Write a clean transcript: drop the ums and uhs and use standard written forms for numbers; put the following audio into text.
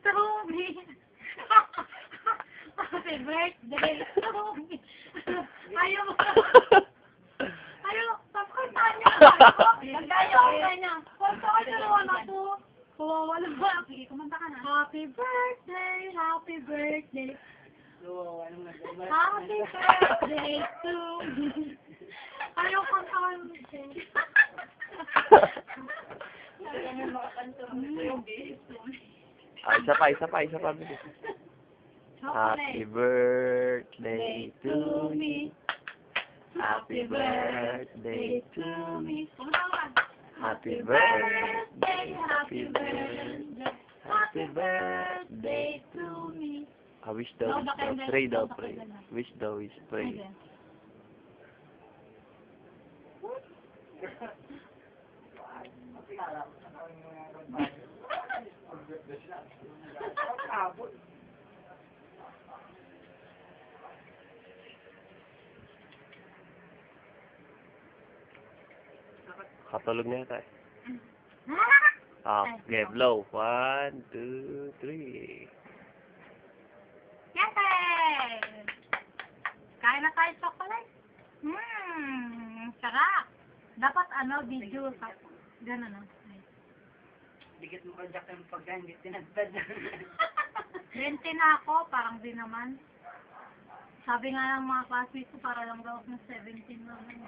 to me. Happy birthday to me. Ayaw. Ayaw. Tapos tayo. Magtayo ako kanya. Punta ka sa naman ako. Kawawa lang ba? Sige, kumanta ka na. Happy birthday. Happy birthday. Happy birthday to me. Ayaw kanta ka na. Isa pa. Happy birthday to me. Happy birthday to me. Happy birthday, happy birthday, happy birthday to me. Wish daw, pray daw, pray. Wish daw, pray. Katulog na yata eh. Okay, blow. 1, 2, 3. Yay! Kain na tayo chocolate. Sarap. Dapat video. Gano'n na. Bigit mo ka dyan ng pagka, hindi tinagtad. 20 na ako, parang di naman. Sabi nga ng mga classmates ko, para lang daw ng 17 naman.